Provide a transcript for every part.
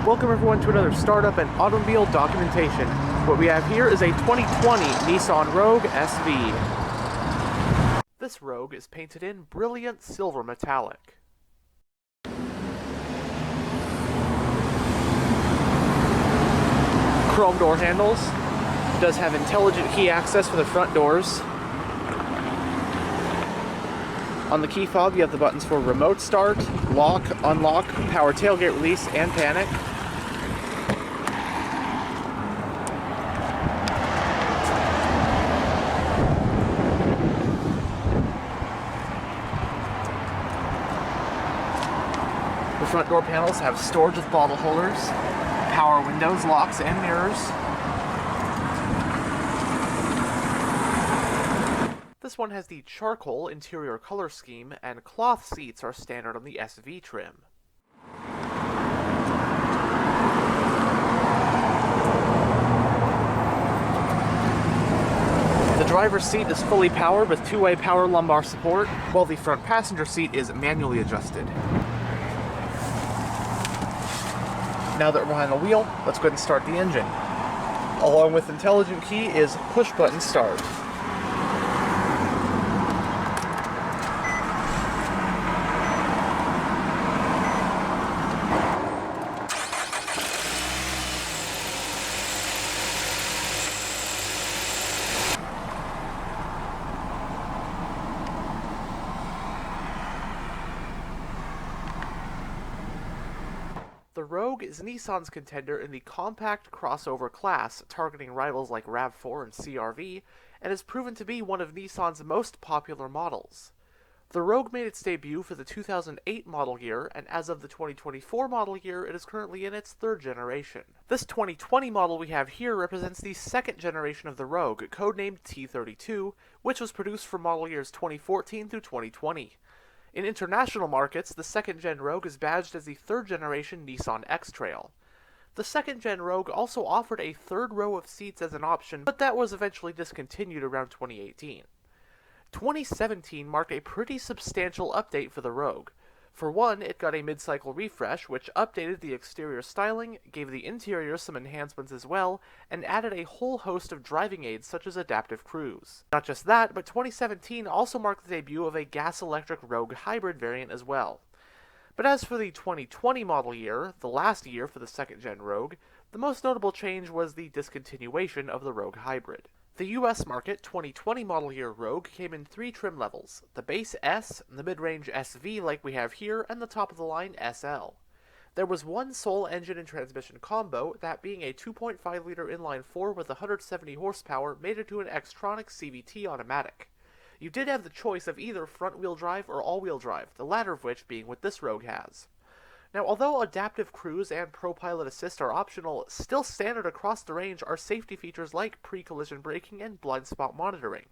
Welcome everyone to another startup and automobile documentation. What we have here is a 2020 Nissan Rogue SV. This Rogue is painted in brilliant silver metallic. Chrome door handles. It does have intelligent key access for the front doors. On the key fob, you have the buttons for remote start, lock, unlock, power tailgate release, and panic. The front door panels have storage with bottle holders, power windows, locks, and mirrors. This one has the charcoal interior color scheme, and cloth seats are standard on the SV trim. The driver's seat is fully powered with two-way power lumbar support, while the front passenger seat is manually adjusted. Now that we're behind the wheel, let's go ahead and start the engine. Along with intelligent key is push-button start. The Rogue is Nissan's contender in the compact crossover class, targeting rivals like RAV4 and CR-V, and has proven to be one of Nissan's most popular models. The Rogue made its debut for the 2008 model year, and as of the 2024 model year, it is currently in its third generation. This 2020 model we have here represents the second generation of the Rogue, codenamed T32, which was produced for model years 2014 through 2020. In international markets, the second-gen Rogue is badged as the third-generation Nissan X-Trail. The second-gen Rogue also offered a third row of seats as an option, but that was eventually discontinued around 2018. 2017 marked a pretty substantial update for the Rogue. For one, it got a mid-cycle refresh, which updated the exterior styling, gave the interior some enhancements as well, and added a whole host of driving aids such as adaptive cruise. Not just that, but 2017 also marked the debut of a gas-electric Rogue hybrid variant as well. But as for the 2020 model year, the last year for the second-gen Rogue, the most notable change was the discontinuation of the Rogue hybrid. The US market 2020 model year Rogue came in three trim levels: the base S, the mid-range SV like we have here, and the top-of-the-line SL. There was one sole engine and transmission combo, that being a 2.5-liter inline-4 with 170 horsepower mated to an Xtronic CVT automatic. You did have the choice of either front-wheel drive or all-wheel drive, the latter of which being what this Rogue has. Now, although adaptive cruise and ProPilot Assist are optional, still standard across the range are safety features like pre-collision braking and blind spot monitoring.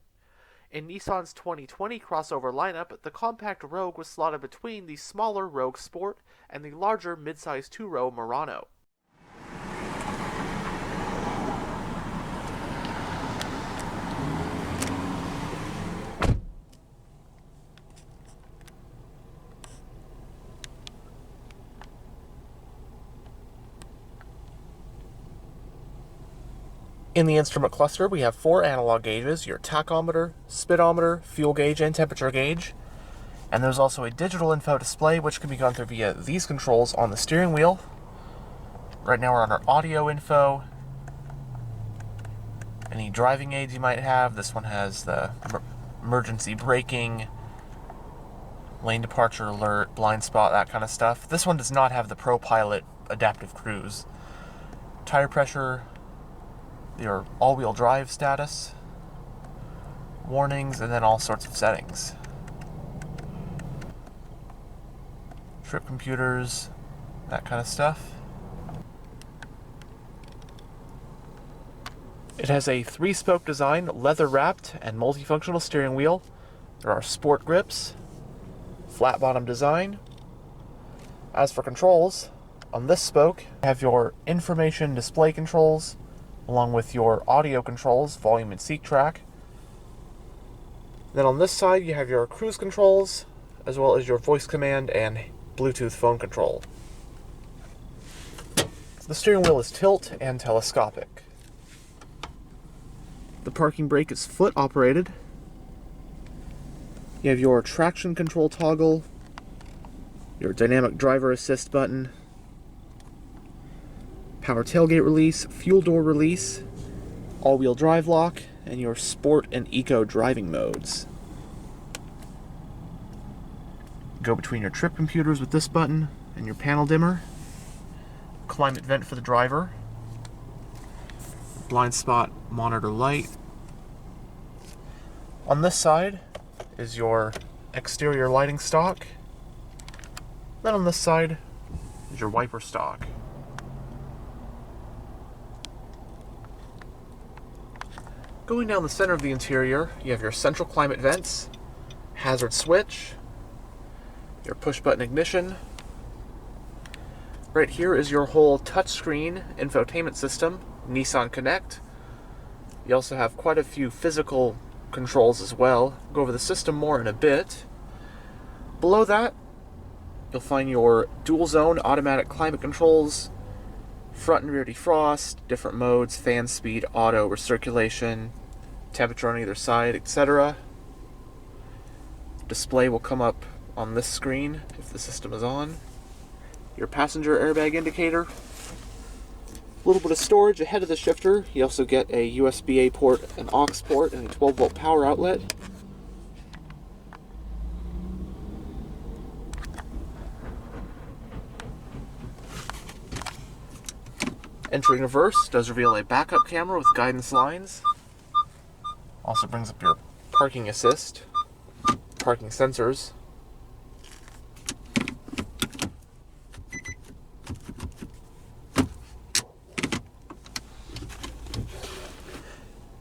In Nissan's 2020 crossover lineup, the compact Rogue was slotted between the smaller Rogue Sport and the larger mid-size two-row Murano. In the instrument cluster, we have four analog gauges: your tachometer, speedometer, fuel gauge, and temperature gauge. And there's also a digital info display, which can be gone through via these controls on the steering wheel. Right now we're on our audio info. Any driving aids you might have. This one has the emergency braking, lane departure alert, blind spot, that kind of stuff. This one does not have the ProPilot adaptive cruise. Tire pressure, your all-wheel drive status, warnings, and then all sorts of settings. Trip computers, that kind of stuff. It has a 3-spoke design, leather-wrapped, and multifunctional steering wheel. There are sport grips, flat bottom design. As for controls, on this spoke, you have your information display controls, along with your audio controls, volume and seat track. Then on this side, you have your cruise controls, as well as your voice command and Bluetooth phone control. The steering wheel is tilt and telescopic. The parking brake is foot operated. You have your traction control toggle, your dynamic driver assist button, power tailgate release, fuel door release, all-wheel drive lock, and your sport and eco driving modes. Go between your trip computers with this button and your panel dimmer. Climate vent for the driver. Blind spot monitor light. On this side is your exterior lighting stock. Then on this side is your wiper stock. Going down the center of the interior, you have your central climate vents, hazard switch, your push button ignition. Right here is your whole touchscreen infotainment system, NissanConnect. You also have quite a few physical controls as well. I'll go over the system more in a bit. Below that, you'll find your dual zone automatic climate controls, front and rear defrost, different modes, fan speed, auto, recirculation, temperature on either side, etc. Display will come up on this screen if the system is on. Your passenger airbag indicator. A little bit of storage ahead of the shifter. You also get a USB-A port, an aux port, and a 12-volt power outlet. Entering reverse does reveal a backup camera with guidance lines. Also brings up your parking assist, parking sensors.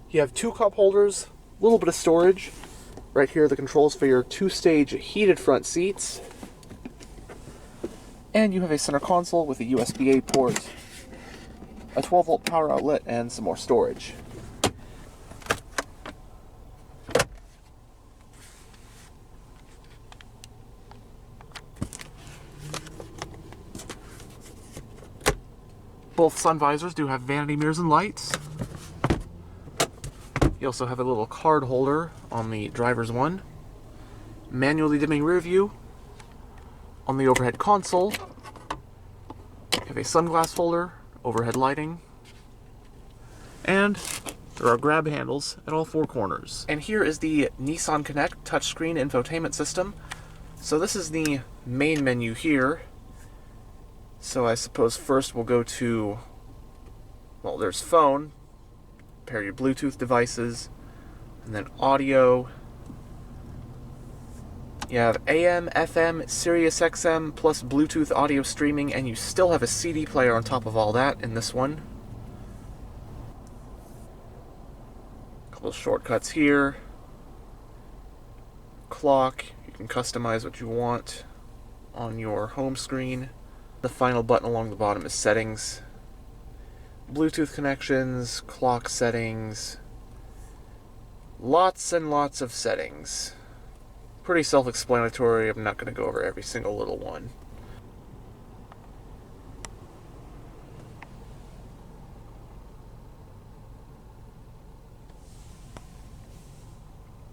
You have two cup holders, a little bit of storage. Right here are the controls for your two-stage heated front seats. And you have a center console with a USB-A port, a 12-volt power outlet, and some more storage. Both sun visors do have vanity mirrors and lights. You also have a little card holder on the driver's one. Manually dimming rear view. On the overhead console, you have a sunglass holder, overhead lighting, and there are grab handles at all four corners. And here is the NissanConnect touchscreen infotainment system. So this is the main menu here. So I suppose first we'll go to, well, there's phone, pair your Bluetooth devices, and then audio. You have AM, FM, Sirius XM, plus Bluetooth audio streaming, and you still have a CD player on top of all that in this one. A couple of shortcuts here. Clock, you can customize what you want on your home screen. The final button along the bottom is settings. Bluetooth connections, clock settings. Lots and lots of settings. Pretty self-explanatory. I'm not going to go over every single little one.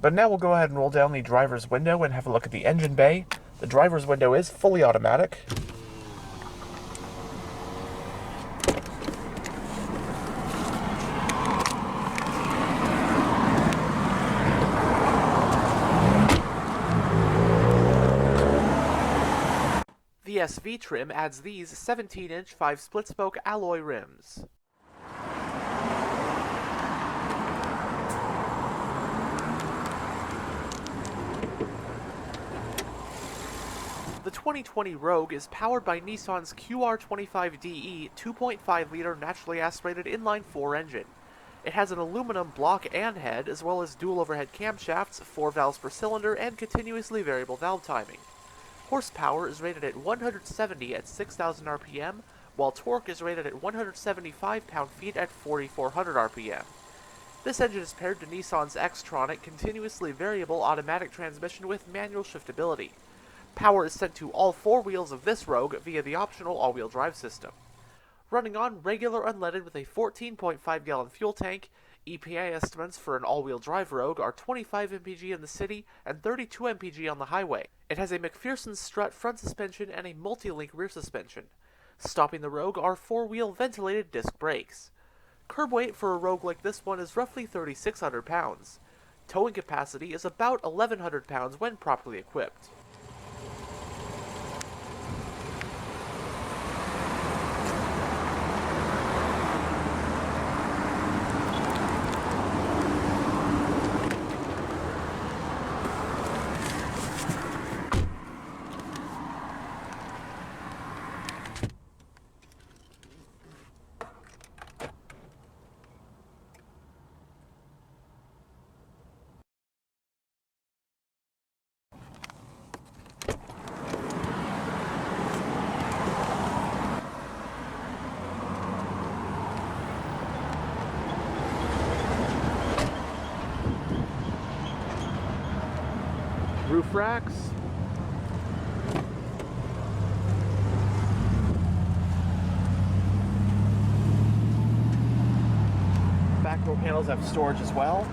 But now we'll go ahead and roll down the driver's window and have a look at the engine bay. The driver's window is fully automatic. The SV trim adds these 17-inch 5-split-spoke alloy rims. The 2020 Rogue is powered by Nissan's QR25DE 2.5-liter naturally aspirated inline-4 engine. It has an aluminum block and head, as well as dual overhead camshafts, 4 valves per cylinder, and continuously variable valve timing. Horsepower is rated at 170 at 6,000 RPM, while torque is rated at 175 pound-feet at 4,400 RPM. This engine is paired to Nissan's Xtronic continuously variable automatic transmission with manual shiftability. Power is sent to all 4 wheels of this Rogue via the optional all-wheel drive system. running on regular unleaded with a 14.5-gallon fuel tank. EPA estimates for an all-wheel drive Rogue are 25 mpg in the city and 32 mpg on the highway. It has a McPherson strut front suspension and a multi-link rear suspension. Stopping the Rogue are four-wheel ventilated disc brakes. Curb weight for a Rogue like this one is roughly 3,600 pounds. Towing capacity is about 1,100 pounds when properly equipped. Roof racks. Back door panels have storage as well.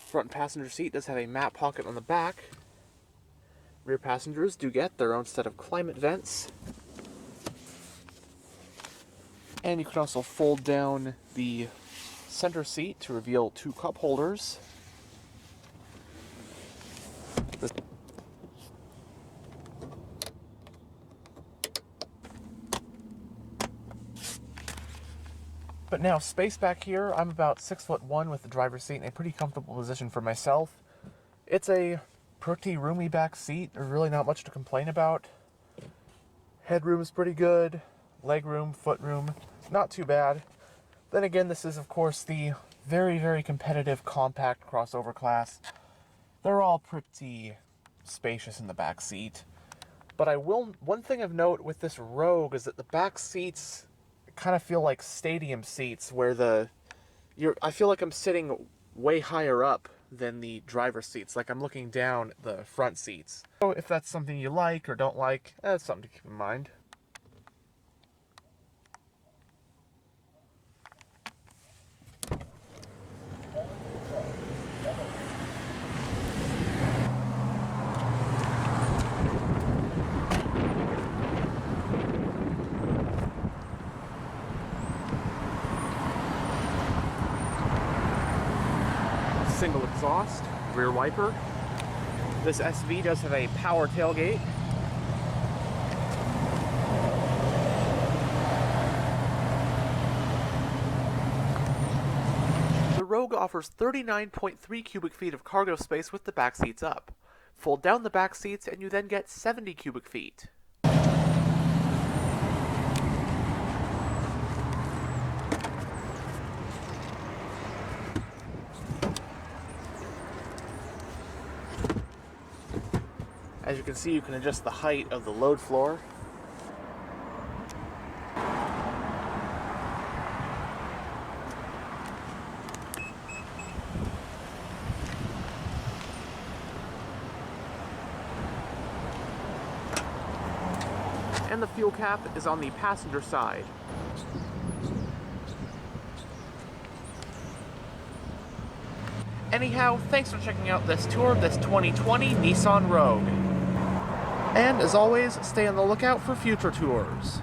Front passenger seat does have a mat pocket on the back. Rear passengers do get their own set of climate vents. And you can also fold down the center seat to reveal two cup holders. But now, space back here, I'm about 6'1" with the driver's seat in a pretty comfortable position for myself. It's a pretty roomy back seat. There's really not much to complain about. Headroom is pretty good. Legroom, footroom, not too bad. Then again, this is, of course, the very, very competitive compact crossover class. They're all pretty spacious in the back seat. But one thing of note with this Rogue is that the back seats kind of feel like stadium seats where I feel like I'm sitting way higher up than the driver's seats, like I'm looking down the front seats. So if that's something you like or don't like, that's something to keep in mind. Single exhaust, rear wiper. This SV does have a power tailgate. The Rogue offers 39.3 cubic feet of cargo space with the back seats up. Fold down the back seats and you then get 70 cubic feet. As you can see, you can adjust the height of the load floor. And the fuel cap is on the passenger side. Anyhow, thanks for checking out this tour of this 2020 Nissan Rogue. And as always, stay on the lookout for future tours.